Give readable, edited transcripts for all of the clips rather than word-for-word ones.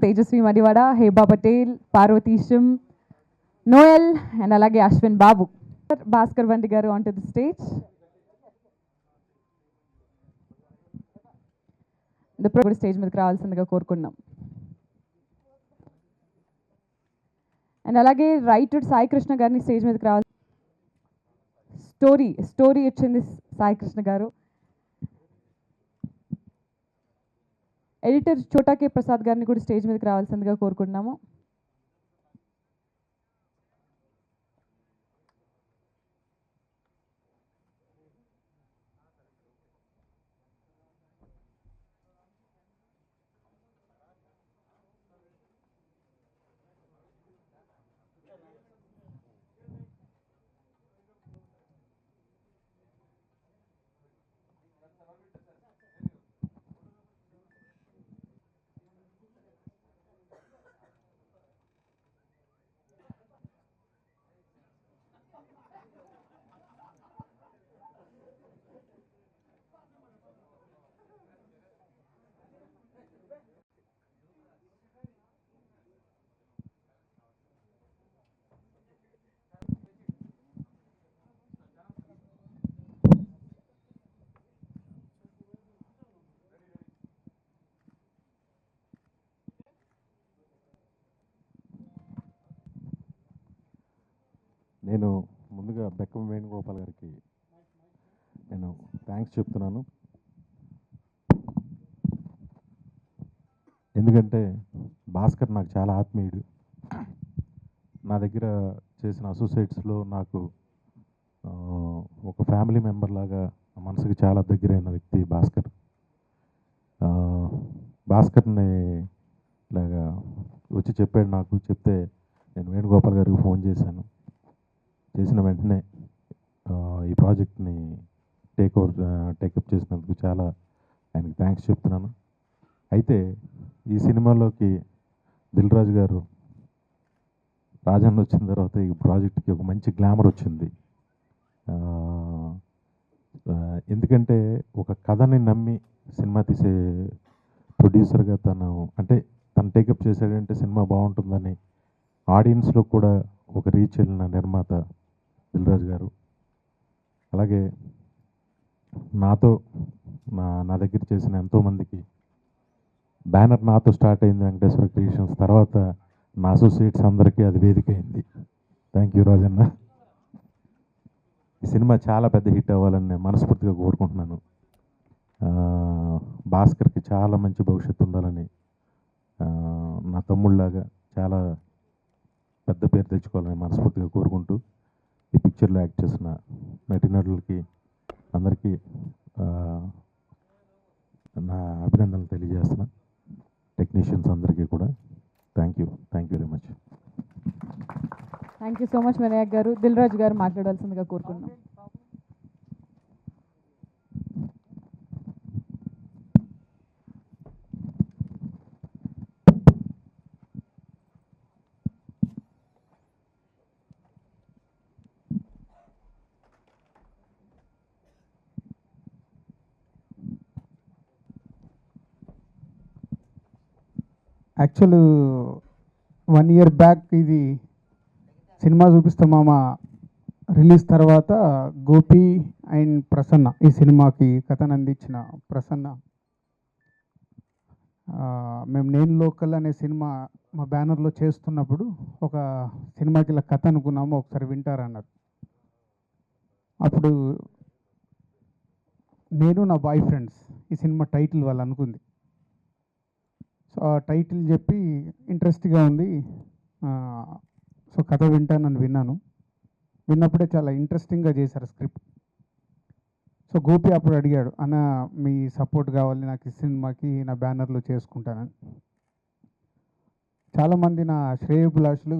Tejaswi Madivada, Heba Patel, Parvateesam, Noel and అలాగే అశ్విన్ బాబు. భాస్కర్ వంటి గారు ఆన్ టు ది స్టేజ్. కూడా స్టేజ్ మీదకి రావాల్సిందిగా కోరుకున్నాం. అండ్ అలాగే రైటర్ సాయి కృష్ణ గారిని స్టేజ్ మీదకి రావాలి. స్టోరీ ఇచ్చింది సాయి కృష్ణ గారు. ఎడిటర్ చోటా కే ప్రసాద్ గారిని కూడా స్టేజ్ మీదకి రావాల్సిందిగా కోరుకుంటున్నాము. నేను ముందుగా బెక్కం వేణుగోపాల్ గారికి నేను థ్యాంక్స్ చెప్తున్నాను. ఎందుకంటే భాస్కర్ నాకు చాలా ఆత్మీయుడు. నా దగ్గర చేసిన అసోసియేట్స్లో నాకు ఒక ఫ్యామిలీ మెంబర్ లాగా మనసుకి చాలా దగ్గరైన వ్యక్తి భాస్కర్. భాస్కర్ని ఇలాగా వచ్చి చెప్పాడు నాకు. చెప్తే నేను వేణుగోపాల్ గారికి ఫోన్ చేసిన వెంటనే ఈ ప్రాజెక్ట్ని టేకప్ చేసినందుకు చాలా ఆయనకి థ్యాంక్స్ చెప్తున్నాను. అయితే ఈ సినిమాలోకి దిల్ రాజు గారు రాజన్న వచ్చిన తర్వాత ఈ ప్రాజెక్ట్కి ఒక మంచి గ్లామర్ వచ్చింది. ఎందుకంటే ఒక కథని నమ్మి సినిమా తీసే ప్రొడ్యూసర్గా తను టేకప్ చేశాడంటే సినిమా బాగుంటుందని ఆడియన్స్లో కూడా ఒక రీచ్ వెళ్ళిన నిర్మాత దిల్ రాజు గారు. అలాగే నా దగ్గర చేసిన ఎంతోమందికి బ్యానర్ నాతో స్టార్ట్ అయింది వెంకటేశ్వర క్రియేషన్స్. తర్వాత నా అసోసియేట్స్ అందరికీ అది వేదిక అయింది. Thank you Rajanna. ఈ సినిమా చాలా పెద్ద హిట్ అవ్వాలని నేను మనస్ఫూర్తిగా కోరుకుంటున్నాను. భాస్కర్కి చాలా మంచి భవిష్యత్తు ఉండాలని, నా తమ్ముళ్ళలాగా చాలా పెద్ద పేరు తెచ్చుకోవాలని మనస్ఫూర్తిగా కోరుకుంటూ ఈ పిక్చర్లో యాక్ట్ చేసిన నటీనటులకి అందరికీ నా అభినందనలు తెలియజేస్తున్నా. టెక్నీషియన్స్ అందరికీ కూడా thank you very much. Thank you so much Vinayak గారు. దిల్ రాజు గారు మాట్లాడాల్సిందిగా కోరుకున్నాం. యాక్చువల్ 1 year బ్యాక్ ఇది సినిమా చూపిస్తాం మామ రిలీజ్ తర్వాత గోపి అండ్ ప్రసన్న ఈ సినిమాకి కథను అందించిన ప్రసన్న, మేము నేను లోకల్ అనే సినిమా మా బ్యానర్లో చేస్తున్నప్పుడు ఒక సినిమాకి ఇలా కథ అనుకున్నాము, ఒకసారి వింటారన్నారు. అప్పుడు నేను నా బాయ్ ఫ్రెండ్స్ ఈ సినిమా టైటిల్ వాళ్ళు అనుకుంది. సో ఆ టైటిల్ చెప్పి ఇంట్రెస్ట్గా ఉంది, సో కథ వింటానని విన్నప్పుడే చాలా ఇంట్రెస్టింగ్గా చేశారు స్క్రిప్ట్. సో గోపి అప్పుడు అడిగాడు, అన్న మీ సపోర్ట్ కావాలి నాకు ఈ సినిమాకి, నా బ్యానర్లో చేసుకుంటానని. చాలామంది నా శ్రేయోభిలాషులు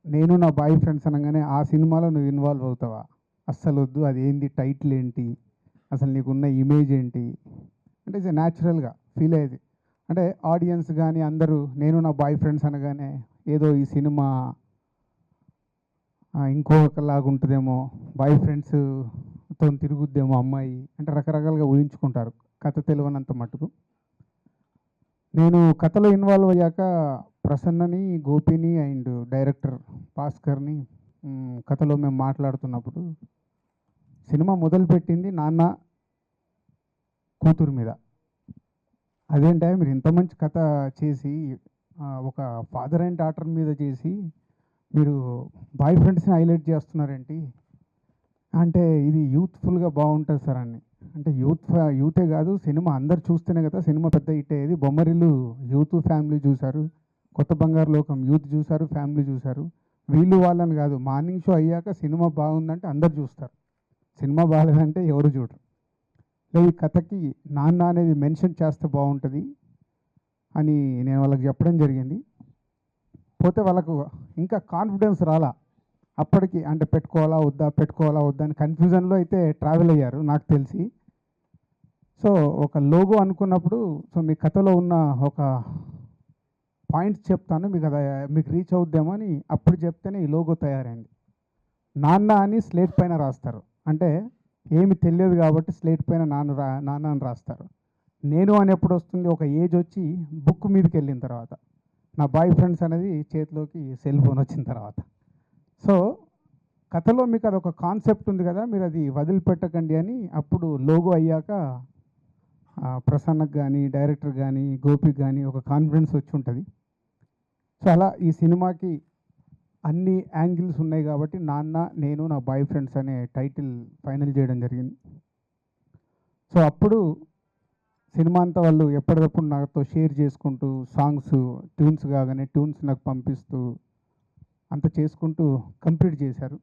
నేను నా బాయ్ ఫ్రెండ్స్ అనగానే ఆ సినిమాలో నువ్వు ఇన్వాల్వ్ అవుతావా, అస్సలు వద్దు, అది ఏంది, టైటిల్ ఏంటి, అసలు నీకున్న ఇమేజ్ ఏంటి అంటే ఇది న్యాచురల్గా ఫీల్ అయ్యేది. అంటే ఆడియన్స్ కానీ అందరూ నేను నా బాయ్ ఫ్రెండ్స్ అనగానే ఏదో ఈ సినిమా ఇంకొకలాగా ఉంటుందేమో, బాయ్ ఫ్రెండ్స్తో తిరుగుద్దేమో అమ్మాయి, అంటే రకరకాలుగా ఊహించుకుంటారు కథ తెలియనంత మటుకు. నేను కథలో ఇన్వాల్వ్ అయ్యాక ప్రసన్నని, గోపిని అండ్ డైరెక్టర్ భాస్కర్ని కథలో మేము మాట్లాడుతున్నప్పుడు సినిమా మొదలుపెట్టింది నాన్న కూతురు మీద. అదేంటే మీరు ఇంత మంచి కథ చేసి ఒక ఫాదర్ అండ్ డాటర్ మీద చేసి మీరు బాయ్ ఫ్రెండ్స్ని హైలైట్ చేస్తున్నారేంటి అంటే, ఇది యూత్ఫుల్గా బాగుంటుంది సార్ అని. అంటే యూతే కాదు, సినిమా అందరు చూస్తేనే కదా సినిమా పెద్ద హిట్ అయ్యేది. బొమ్మరిల్లు యూత్ ఫ్యామిలీ చూశారు, కొత్త బంగారు లోకం యూత్ చూశారు, ఫ్యామిలీ చూశారు. వీళ్ళు వాళ్ళని కాదు, మార్నింగ్ షో అయ్యాక సినిమా బాగుందంటే అందరు చూస్తారు, సినిమా బాగాలేదంటే ఎవరు చూడరు. ఈ కథకి నాన్న అనేది మెన్షన్ చేస్తే బాగుంటుంది అని నేను వాళ్ళకి చెప్పడం జరిగింది. పోతే వాళ్ళకు ఇంకా కాన్ఫిడెన్స్ రాలా అప్పటికి, అంటే పెట్టుకోవాలా వద్దా అని కన్ఫ్యూజన్లో అయితే ట్రావెల్ అయ్యారు నాకు తెలిసి. సో ఒక లోగో అనుకున్నప్పుడు, సో మీ కథలో ఉన్న ఒక పాయింట్స్ చెప్తాను, మీకు రీచ్ అవుద్దేమో అని అప్పుడు చెప్తేనే ఈ లోగో తయారైంది. నాన్న అని స్లేట్ పైన రాస్తారు, అంటే ఏమి తెలియదు కాబట్టి స్లేట్ పైన నాన్న అని రాస్తారు. నేను అని ఎప్పుడు వస్తుంది, ఒక ఏజ్ వచ్చి బుక్ మీదకి వెళ్ళిన తర్వాత, నా బాయ్ ఫ్రెండ్స్ అనేది చేతిలోకి సెల్ ఫోన్ వచ్చిన తర్వాత. సో కథలో మీకు అదొక కాన్సెప్ట్ ఉంది కదా, మీరు అది వదిలిపెట్టకండి అని అప్పుడు లోగో అయ్యాక ప్రసన్నకు కానీ, డైరెక్టర్ కానీ, గోపికి కానీ ఒక కాన్ఫిడెన్స్ వచ్చి ఉంటుంది. సో అలా ఈ సినిమాకి అన్ని యాంగిల్స్ ఉన్నాయి కాబట్టి నాన్న, నేను, నా బాయ్ ఫ్రెండ్స్ అనే టైటిల్ ఫైనల్ చేయడం జరిగింది. సో అప్పుడు సినిమా అంతా వాళ్ళు ఎప్పటికప్పుడు నాతో షేర్ చేసుకుంటూ, సాంగ్స్ ట్యూన్స్ కాగానే ట్యూన్స్ నాకు పంపిస్తూ అంత చేసుకుంటూ కంప్లీట్ చేశారు.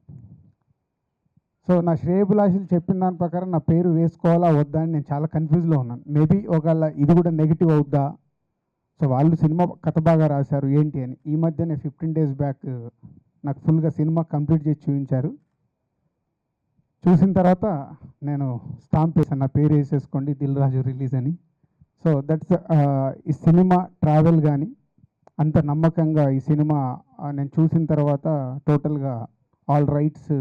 సో నా శ్రేయభిలాషులు చెప్పిన దాని ప్రకారం నా పేరు వేసుకోవాలా వద్దా అని నేను చాలా కన్ఫ్యూజ్లో ఉన్నాను. మేబీ ఒకవేళ ఇది కూడా నెగిటివ్ అవుద్దా, సో వాళ్ళు సినిమా కథ బాగా రాశారు ఏంటి అని. ఈ మధ్యనే 15 days బ్యాక్ నాకు ఫుల్గా సినిమా కంప్లీట్ చేసి చూపించారు. చూసిన తర్వాత నేను స్టాంప్ వేసాను, నా పేరు వేసేసుకోండి దిల్ రాజు రిలీజ్ అని. సో దట్స్ ఈ సినిమా ట్రావెల్ కానీ అంత నమ్మకంగా ఈ సినిమా నేను చూసిన తర్వాత టోటల్గా ఆల్ రైట్స్,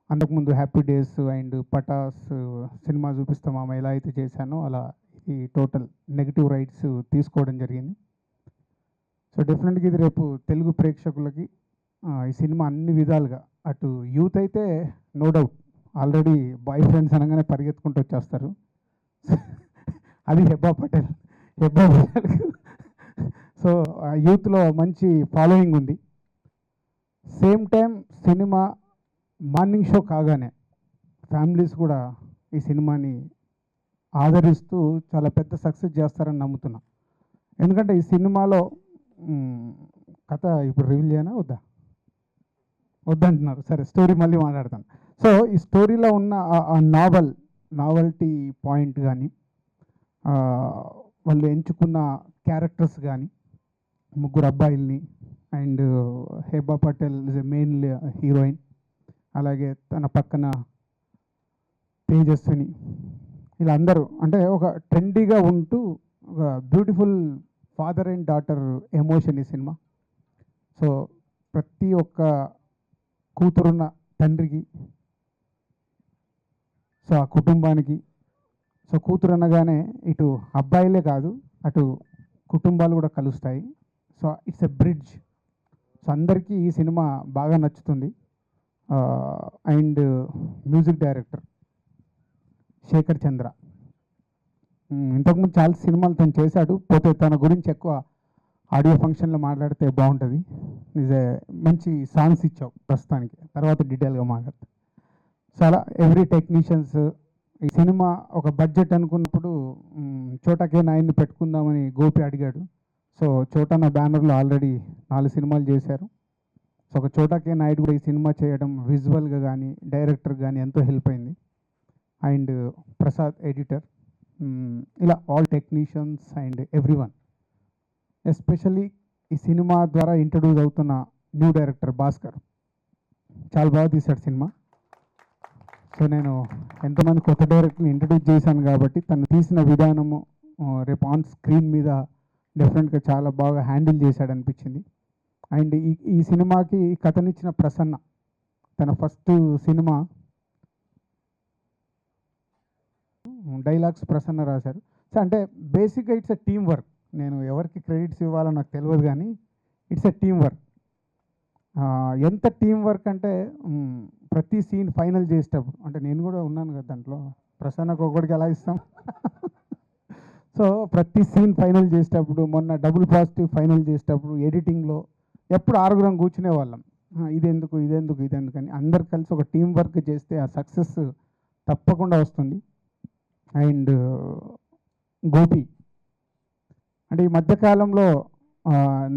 అంతకుముందు హ్యాపీ డేస్ అండ్ పటాస్ సినిమా చూపిస్తామా ఎలా అయితే చేశానో అలా ఈ టోటల్ నెగిటివ్ రైట్స్ తీసుకోవడం జరిగింది. సో డెఫినెట్గా ఇది రేపు తెలుగు ప్రేక్షకులకి ఈ సినిమా అన్ని విధాలుగా, అటు యూత్ అయితే no doubt already boyfriends అనగానే పరిగెత్తుకుంటూ వచ్చేస్తారు, అది హెబ్బా పటేల్. సో యూత్లో మంచి ఫాలోయింగ్ ఉంది. Same time cinema morning show కాగానే ఫ్యామిలీస్ కూడా ఈ సినిమాని ఆదరిస్తూ చాలా పెద్ద సక్సెస్ చేస్తారని నమ్ముతున్నా. ఎందుకంటే ఈ సినిమాలో కథ ఇప్పుడు రివీల్ చేయనా వద్దంటున్నారు, సరే స్టోరీ మళ్ళీ మాట్లాడతాను. సో ఈ స్టోరీలో ఉన్న ఆ నావల్టీ పాయింట్ కానీ, వాళ్ళు ఎంచుకున్న క్యారెక్టర్స్ కానీ, ముగ్గురు అబ్బాయిల్ని and Hebah Patel is a main heroine, అలాగే తన పక్కన తేజస్విని, ఇలా అందరూ అంటే ఒక ట్రెండీగా ఉంటూ ఒక beautiful father and daughter emotion ఈ సినిమా. సో ప్రతి ఒక్క కూతురున్న తండ్రికి, సో ఆ కుటుంబానికి, సో కూతురు అనగానే ఇటు అబ్బాయిలే కాదు అటు కుటుంబాలు కూడా కలుస్తాయి. So it's a bridge. So అందరికీ ఈ సినిమా బాగా నచ్చుతుంది. అండ్ మ్యూజిక్ డైరెక్టర్ శేఖర్ చంద్ర, ఇంతకుముందు చాలా సినిమాలు తను చేశాడు, పోతే తన గురించి ఎక్కువ ఆడియో ఫంక్షన్లో మాట్లాడితే బాగుంటుంది. మంచి సాంగ్స్ ఇచ్చావు ప్రస్తుతానికి, తర్వాత డీటెయిల్గా మాట్లాడతా. చాలా ఎవ్రీ టెక్నీషియన్స్, ఈ సినిమా ఒక బడ్జెట్ అనుకున్నప్పుడు చోటాకే నాయన్ని పెట్టుకుందామని గోపి అడిగాడు. సో చోటా నా బ్యానర్లో ఆల్రెడీ 4 సినిమాలు చేశారు. సో ఒక చోటాకే నాయుడు కూడా ఈ సినిమా చేయడం విజువల్గా కానీ డైరెక్టర్ కానీ ఎంతో హెల్ప్ అయింది. అండ్ ప్రసాద్ ఎడిటర్, ఇలా all technicians and everyone. Especially ఈ సినిమా ద్వారా ఇంట్రడ్యూస్ అవుతున్న న్యూ డైరెక్టర్ భాస్కర్ చాలా బాగా తీశాడు సినిమా. సో నేను ఎంతమంది కొత్త డైరెక్టర్ని ఇంట్రడ్యూస్ చేశాను కాబట్టి తను తీసిన విధానము రేపు ఆన్ స్క్రీన్ మీద డెఫినెట్గా చాలా బాగా హ్యాండిల్ చేశాడు అనిపించింది. అండ్ ఈ సినిమాకి కథనిచ్చిన ప్రసన్న, తన ఫస్ట్ సినిమా డైలాగ్స్ ప్రసన్న రాశారు. సో అంటే బేసిక్గా ఇట్స్ ఎ టీమ్ వర్క్. నేను ఎవరికి క్రెడిట్స్ ఇవ్వాలో నాకు తెలియదు, కానీ ఇట్స్ ఎ టీమ్ వర్క్. ఎంత టీం వర్క్ అంటే ప్రతి సీన్ ఫైనల్ చేసేటప్పుడు, అంటే నేను కూడా ఉన్నాను కదా దాంట్లో, ప్రసన్నకు ఒకటికి ఎలా ఇస్తాం. సో ప్రతి సీన్ ఫైనల్ చేసేటప్పుడు, మొన్న డబుల్ పాజిటివ్ ఫైనల్ చేసేటప్పుడు ఎడిటింగ్లో ఎప్పుడు ఆరుగురం కూర్చునే వాళ్ళం. ఇదెందుకు అని అందరు కలిసి ఒక టీం వర్క్ చేస్తే ఆ సక్సెస్ తప్పకుండా వస్తుంది. అండ్ గోపి అంటే ఈ మధ్యకాలంలో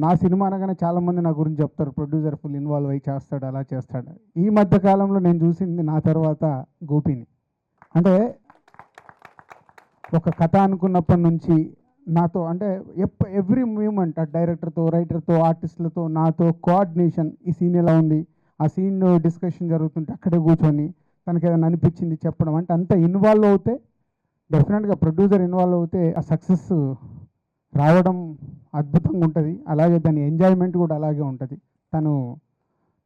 నా సినిమా అనగానే చాలామంది నా గురించి చెప్తారు, ప్రొడ్యూసర్ ఫుల్ ఇన్వాల్వ్ అయ్యి చేస్తాడు, అలా చేస్తాడు. ఈ మధ్యకాలంలో నేను చూసింది నా తర్వాత గోపిని. అంటే ఒక కథ అనుకున్నప్పటి నుంచి నాతో, అంటే ఎవ్రీ మూమెంట్ ఆ డైరెక్టర్తో, రైటర్తో, ఆర్టిస్టులతో నాతో కోఆర్డినేషన్. ఈ సీన్ ఎలా ఉంది, ఆ సీన్ డిస్కషన్ జరుగుతుంటే అక్కడే కూర్చొని తనకి ఏదైనా అనిపించింది చెప్పడం, అంటే అంత ఇన్వాల్వ్ అవుతే డెఫినెట్గా ప్రొడ్యూసర్ ఇన్వాల్వ్ అవుతే ఆ సక్సెస్ రావడం అద్భుతంగా ఉంటుంది. అలాగే దాని ఎంజాయ్మెంట్ కూడా అలాగే ఉంటుంది. తను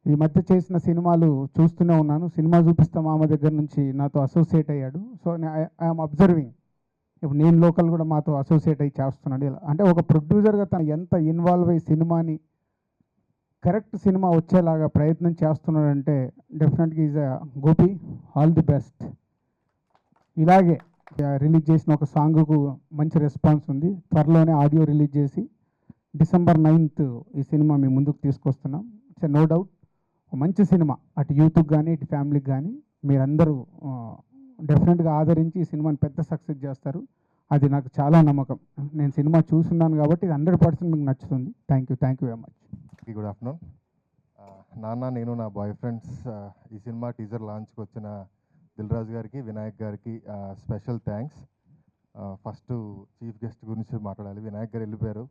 ఈ మధ్య చేసిన సినిమాలు చూస్తూనే ఉన్నాను. సినిమా చూపిస్తాం ఆమె దగ్గర నుంచి నాతో అసోసియేట్ అయ్యాడు. సో ఐఎమ్ అబ్జర్వింగ్, ఇప్పుడు నేను లోకల్ కూడా మాతో అసోసియేట్ అయ్యి చేస్తున్నాడు. ఇలా అంటే ఒక ప్రొడ్యూసర్గా తను ఎంత ఇన్వాల్వ్ అయ్యి సినిమాని కరెక్ట్ సినిమా వచ్చేలాగా ప్రయత్నం చేస్తున్నాడంటే డెఫినెట్గా is Gopi, all the best. ఇలాగే రిలీజ్ చేసిన ఒక సాంగ్కు మంచి రెస్పాన్స్ ఉంది. త్వరలోనే ఆడియో రిలీజ్ చేసి December 9th ఈ సినిమా మీ ముందుకు తీసుకొస్తున్నాం. ఇట్స్ నో డౌట్ మంచి సినిమా, అటు యూత్కి కానీ ఇటు ఫ్యామిలీకి కానీ మీరందరూ డెఫినెట్గా ఆదరించి ఈ సినిమాని పెద్ద సక్సెస్ చేస్తారు. అది నాకు చాలా నమ్మకం. నేను సినిమా చూస్తున్నాను కాబట్టి ఇది 100% మీకు నచ్చుతుంది. Thank you very much. Good afternoon నాన్న. నేను నా బాయ్ ఫ్రెండ్స్ ఈ సినిమా టీజర్ లాంచ్కి వచ్చిన దిల్ రాజు గారికి, వినాయక్ గారికి special thanks. First chief guest గురించి మాట్లాడాలి. వినాయక్ గారు వెళ్ళిపోయారు.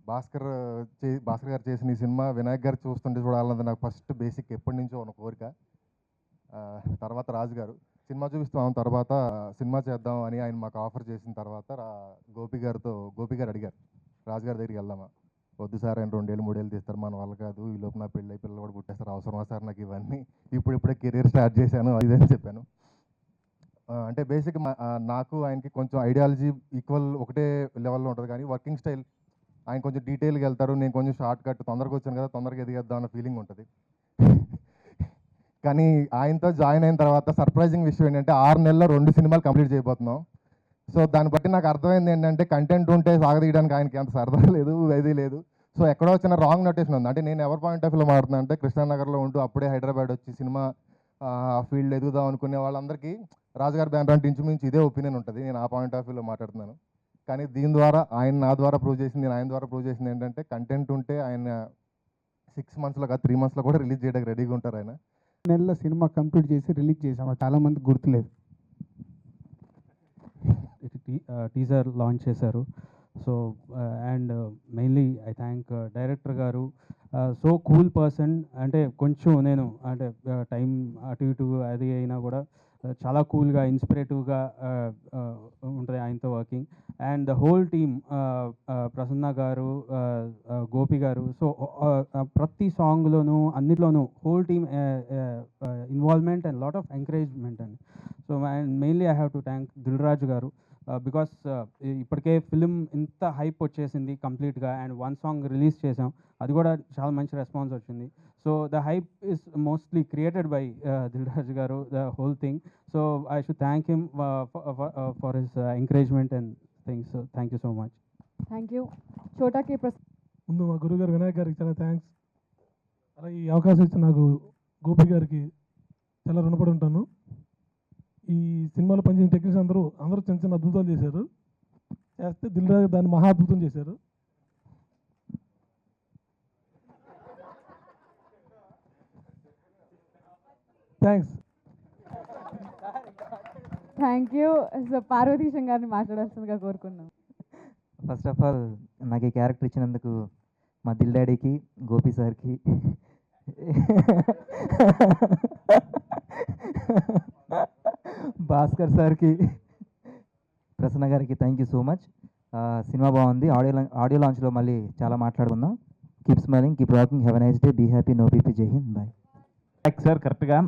భాస్కర్ గారు చేసిన ఈ సినిమా వినాయక్ గారు చూస్తుంటే చూడాలన్నది నాకు ఫస్ట్ బేసిక్ ఎప్పటి నుంచో ఉన్న కోరిక. తర్వాత రాజు గారు సినిమా చూపిస్తాం, తర్వాత సినిమా చేద్దాం అని ఆయన మాకు ఆఫర్ చేసిన తర్వాత గోపి గారు అడిగారు, రాజు గారి దగ్గరికి వెళ్దామా? వద్దు సార్, ఆయన 2 ఏళ్ళు 3 ఏళ్ళు తీస్తారు, మన వల్ల కాదు, ఈ లోపు నా పిల్లలు కూడా పుట్టేస్తారు, అవసరమా సార్ నాకు ఇవన్నీ, ఇప్పుడే కెరీర్ స్టార్ట్ చేశాను అది అని చెప్పాను. అంటే బేసిక్ నాకు ఆయనకి కొంచెం ఐడియాలజీ ఈక్వల్, ఒకటే లెవెల్లో ఉంటుంది, కానీ వర్కింగ్ స్టైల్ ఆయన కొంచెం డీటెయిల్గా వెళ్తారు, నేను కొంచెం షార్ట్ కట్, తొందరగా వచ్చాను కదా తొందరగా ఎదిగేద్దాం అన్న ఫీలింగ్ ఉంటుంది. కానీ ఆయనతో జాయిన్ అయిన తర్వాత సర్ప్రైజింగ్ విషయం ఏంటంటే 6 నెలల్లో 2 సినిమాలు కంప్లీట్ చేయబోతున్నాం. సో దాన్ని బట్టి నాకు అర్థమైంది ఏంటంటే కంటెంట్ ఉంటే సాగదీయడానికి ఆయనకి అంత సరదా లేదు, అది లేదు. సో ఎక్కడో వచ్చిన రాంగ్ నోటేషన్ ఉంది. అంటే నేను ఎవరి పాయింట్ ఆఫ్ వ్యూలో మాట్లాడుతున్నా అంటే, కృష్ణానగర్లో ఉంటూ అప్పుడే హైదరాబాద్ వచ్చి సినిమా ఫీల్డ్ ఎదుగుదాం అనుకునే వాళ్ళందరికీ రాజుగారి బ్యానర్ అంటే ఇంచుమించు ఇదే ఒపీనియన్ ఉంటుంది. నేను ఆ పాయింట్ ఆఫ్ వ్యూలో మాట్లాడుతున్నాను. కానీ దీని ద్వారా ఆయన నా ద్వారా ప్రూవ్ చేసింది, నేను ఆయన ద్వారా ప్రూవ్ చేసింది ఏంటంటే, కంటెంట్ ఉంటే ఆయన 6 monthsలో కాదు 3 monthsలో కూడా రిలీజ్ చేయడానికి రెడీగా ఉంటారు. ఆయన నెలలో సినిమా కంప్లీట్ చేసి రిలీజ్ చేసాము, చాలామంది గుర్తులేదు. టీజర్ లాంచ్ చేశారు. So and mainly I thank director గారు, సో కూల్ పర్సన్. అంటే కొంచెం నేను అంటే టైం అటు ఇటు అది అయినా కూడా చాలా కూల్గా, ఇన్స్పిరేటివ్గా ఉంటుంది ఆయనతో working. And the whole team, Prasanna గారు, గోపి గారు, సో ప్రతి సాంగ్లోనూ అన్నిట్లోనూ whole team involvement and lot of encouragement అండి. So mainly I have to thank Dil Raju గారు, బికాస్ ఇప్పటికే ఫిలిం ఇంత హైప్ వచ్చేసింది కంప్లీట్గా, అండ్ 1 సాంగ్ రిలీజ్ చేసాం, అది కూడా చాలా మంచి రెస్పాన్స్ వచ్చింది. So the hype is mostly created by Dil Raju గారు, the whole thing. So I should thank him for his encouragement and things. Thank you so much. Thank you. చోటాకి ముందు మా గురుగారు వినాయక్ గారికి చాలా థ్యాంక్స్. అలాగే ఈ అవకాశం ఇచ్చిన నాకు గోపి గారికి చాలా రుణపడి ఉంటాను. ఈ సినిమాలో పనిచేసిన టెక్నీషియన్ అందరూ చిన్న చిన్న అద్భుతాలు చేశారు. చేస్తే దిల్ రాజు దాన్ని మహా అద్భుతం చేశారు. Thanks. Thank you. So Parvateesam గారిని మాట్లాడాల్సిందిగా కోరుకున్నాం. ఫస్ట్ ఆఫ్ ఆల్ నాకు ఈ క్యారెక్టర్ ఇచ్చినందుకు మా దిల్ డాడీకి, గోపి సార్కి, భాస్కర్ సార్కి, ప్రసన్న గారికి thank you so much. Cinema బాగుంది. ఆడియో లాంచ్లో మళ్ళీ చాలా మాట్లాడుకుందాం. Keep smiling, keep walking, have a nice day, be happy, no BP, Jai Hind, bye. Vinayak sir కరెక్ట్గా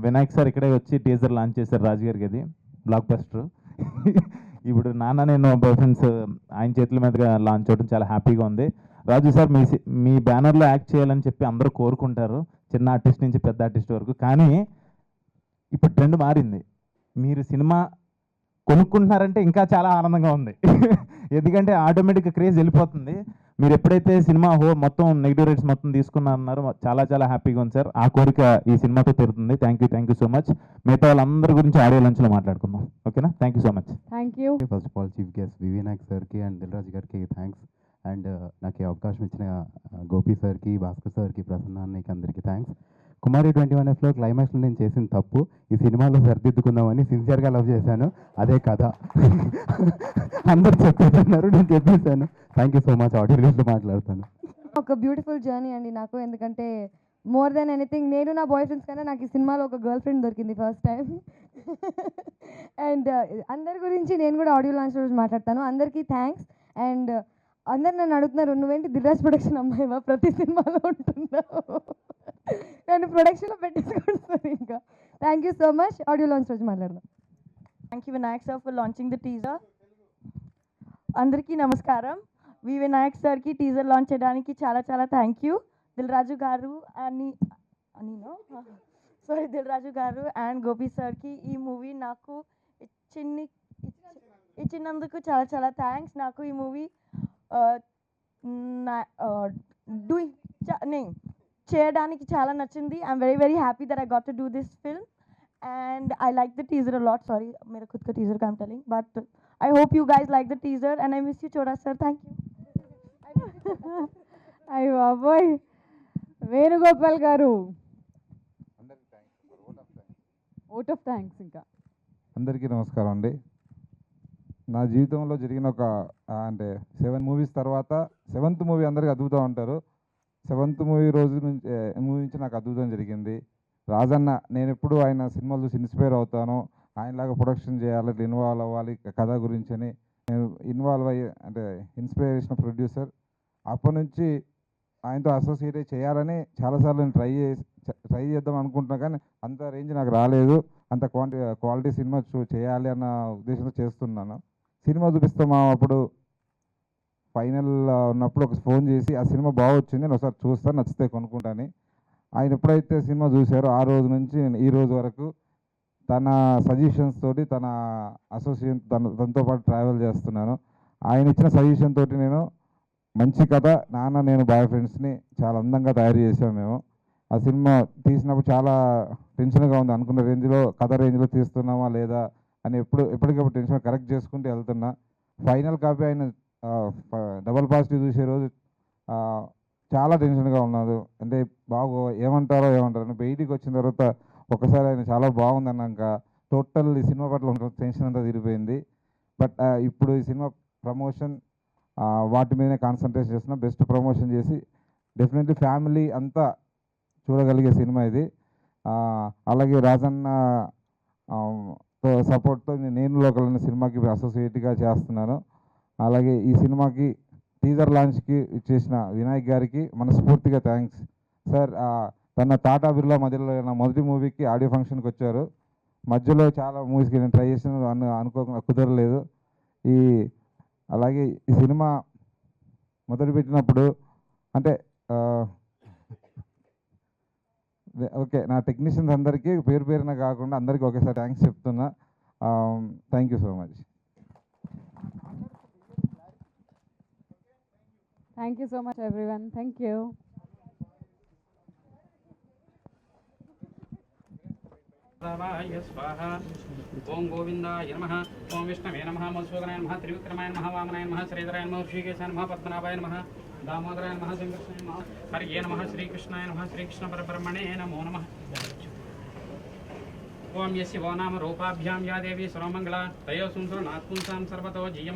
వినాయక్ సార్ ఇక్కడే వచ్చి టీజర్ లాంచ్ చేశారు రాజు గారికి, అది బ్లాక్ బస్టర్. ఇప్పుడు నాన్న నేను బాయ్ ఫ్రెండ్స్ ఆయన చేతుల మీదుగా లాంచ్ అవ్వడం చాలా హ్యాపీగా ఉంది. రాజు సార్ మీ బ్యానర్లో యాక్ట్ చేయాలని చెప్పి అందరూ కోరుకుంటారు, చిన్న ఆర్టిస్ట్ నుంచి పెద్ద ఆర్టిస్ట్ వరకు. కానీ ఇప్పుడు ట్రెండ్ మారింది, మీరు సినిమా కొనుక్కుంటున్నారంటే ఇంకా చాలా ఆనందంగా ఉంది. ఎందుకంటే ఆటోమేటిక్గా క్రేజ్ వెళ్ళిపోతుంది. మీరు ఎప్పుడైతే సినిమా మొత్తం నెగిటివ్ రేట్స్ మొత్తం తీసుకున్నారన్నారో చాలా చాలా హ్యాపీగా ఉంది సార్. ఆ కోరిక ఈ సినిమాతో తీరుతుంది. Thank you so much. మిగతా వాళ్ళందరి గురించి ఆడియో లంచ్లో మాట్లాడుకుందాం, ఓకేనా? Thank you so much. Thank you. First of all chief guest Vinayak సార్కి అండ్ దిల్రాజు గారికి థ్యాంక్స్. అండ్ నాకు ఈ అవకాశం ఇచ్చిన గోపి సార్కి, భాస్కర్ సార్కి, ప్రసన్న అన్నకి అందరికీ థ్యాంక్స్. కుమారి 21Fలో క్లైమాక్స్లో నేను చేసిన తప్పు ఈ సినిమాలో సరిదిద్దుకుందామని సిన్సియర్గా లవ్ చేశాను, అదే కథ. అందరు చెప్తున్నారు, నేను చెప్పేశాను. Thank you so much. Audio రిలీజ్లో మాట్లాడతాను. ఒక బ్యూటిఫుల్ జర్నీ అండి నాకు, ఎందుకంటే మోర్ దెన్ ఎనీథింగ్ నేను నా బాయ్ ఫ్రెండ్స్ కన్నా నాకు ఈ సినిమాలో ఒక గర్ల్ ఫ్రెండ్ దొరికింది ఫస్ట్ టైం. అండ్ అందరి గురించి నేను కూడా ఆడియో లాంచ్ రోజు మాట్లాడతాను. అందరికీ థ్యాంక్స్. అండ్ అందరు నన్ను అడుగుతున్నారు, నువ్వేంటి దిల్రాజ్ ప్రొడక్షన్ అమ్మాయివా, ప్రతి సినిమాలో ఉంటున్నావు, నన్ను ప్రొడక్షన్లో పెట్టేసుకుంటున్నారు. ఇంకా thank you so much. Audio launch రోజు మాట్లాడదాం. Thank you Vinayak sir for launching the teaser. అందరికీ నమస్కారం. వినాయక్ సార్కి టీజర్ లాంచ్ చేయడానికి చాలా చాలా థ్యాంక్ యూ. దిల్రాజు గారు దిల్రాజు గారు అండ్ గోపి సార్కి ఈ మూవీ నాకు ఇచ్చినందుకు చాలా చాలా థ్యాంక్స్. నాకు ఈ మూవీ చేయడానికి చాలా నచ్చింది. I'm very very happy that I got to do this film and I like the teaser a lot. Sorry, मेरा खुद का teaser का I'm telling, but I hope you guys like the teaser and I miss you Choda sir. Thank you. అయ్యో బాబోయ్, వేణుగోపాల్ గారు vote of thanks. ఇంకా అందరికీ నమస్కారం అండి. నా జీవితంలో జరిగిన ఒక అంటే 7 మూవీస్ తర్వాత 7th మూవీ అందరికీ అద్భుతం అంటారు. 7th మూవీ నుంచి నాకు అద్భుతం జరిగింది. రాజన్న, నేను ఎప్పుడు ఆయన సినిమాలు చూసి ఇన్స్పైర్ అవుతాను, ఆయనలాగా ప్రొడక్షన్ చేయాలి, ఇన్వాల్వ్ అవ్వాలి కథ గురించి అని నేను ఇన్వాల్వ్ అయ్యి అంటే ఇన్స్పిరేషన్ ప్రొడ్యూసర్. అప్పటి నుంచి ఆయనతో అసోసియేట్ చేయాలని చాలాసార్లు నేను ట్రై చేద్దాం అనుకుంటున్నా, కానీ అంత రేంజ్ నాకు రాలేదు. అంత క్వాలిటీ సినిమా చేయాలి అన్న ఉద్దేశంతో చేస్తున్నాను. సినిమా చూపిస్తాం అప్పుడు ఫైనల్ ఉన్నప్పుడు ఒక ఫోన్ చేసి ఆ సినిమా బాగొచ్చింది, నేను ఒకసారి చూస్తాను, నచ్చితే కొనుక్కుంటాను. ఆయన ఎప్పుడైతే సినిమా చూశారో ఆ రోజు నుంచి నేను ఈ రోజు వరకు తన సజెషన్స్ తోటి, తన అసోసియేషన్ తనతో పాటు ట్రావెల్ చేస్తున్నాను. ఆయన ఇచ్చిన సజెషన్ తోటి నేను మంచి కథ నాన్న నేను బాయ్ ఫ్రెండ్స్ని చాలా అందంగా తయారు చేసాము మేము. ఆ సినిమా తీసినప్పుడు చాలా టెన్షన్గా ఉంది, అనుకున్న రేంజ్లో కథ రేంజ్లో తీస్తున్నామా లేదా అని ఎప్పటికప్పుడు టెన్షన్ కరెక్ట్ చేసుకుంటూ వెళ్తున్నా. ఫైనల్ కాపీ ఆయన డబల్ పాజిటివ్ చూసే రోజు చాలా టెన్షన్గా ఉన్నాడు. అంటే ఏమంటారో అని బయటికి వచ్చిన తర్వాత ఒకసారి ఆయన చాలా బాగుంది అన్నాక టోటల్ ఈ సినిమా పట్ల టెన్షన్ అంతా తిరిగిపోయింది. బట్ ఇప్పుడు ఈ సినిమా ప్రమోషన్ వాటి మీదనే కాన్సన్ట్రేట్ చేస్తున్నా. బెస్ట్ ప్రమోషన్ చేసి డెఫినెట్లీ ఫ్యామిలీ అంతా చూడగలిగే సినిమా ఇది. అలాగే రాజన్న సపోర్ట్తో నేను లోకల్ అనే సినిమాకి అసోసియేట్గా చేస్తున్నాను. అలాగే ఈ సినిమాకి టీజర్ లాంచ్కి ఇచ్చేసిన వినాయక్ గారికి మనస్ఫూర్తిగా థ్యాంక్స్ సార్. తన టాటా బిర్లా మధ్యలో నా మొదటి మూవీకి ఆడియో ఫంక్షన్కి వచ్చారు. మధ్యలో చాలా మూవీస్కి నేను ట్రై చేసిన అనుకోకుండా కుదరలేదు. అలాగే ఈ సినిమా మొదలుపెట్టినప్పుడు అంటే ఓకే, నా టెక్నీషియన్స్ అందరికీ పేరున కాకుండా అందరికీ ఒకేసారి థ్యాంక్స్ చెప్తున్నా. Thank you so much. Thank you so much everyone. Thank you. ఓం గోవిందాయ నమః. ఓం విష్ణవే నమః. మధుసూదనాయ నమః. త్రివిక్రమాయ నమః. వామనాయ నమః. శ్రీధరాయ నమః. ఋషికేశాయ నమః. పద్మనాభాయ నమః. దామోదరాయ నమః. సంకర్షణాయ నమః. హరియే నమః. శ్రీకృష్ణాయ నమః. శ్రీకృష్ణ పరబ్రహ్మణే నమో నమః. ఓం యస్య వో నామ రూపాభ్యాం యా దేవి సర్వమంగళ తయో సుందరో నాత్పుంసాం సర్వతో జీయమ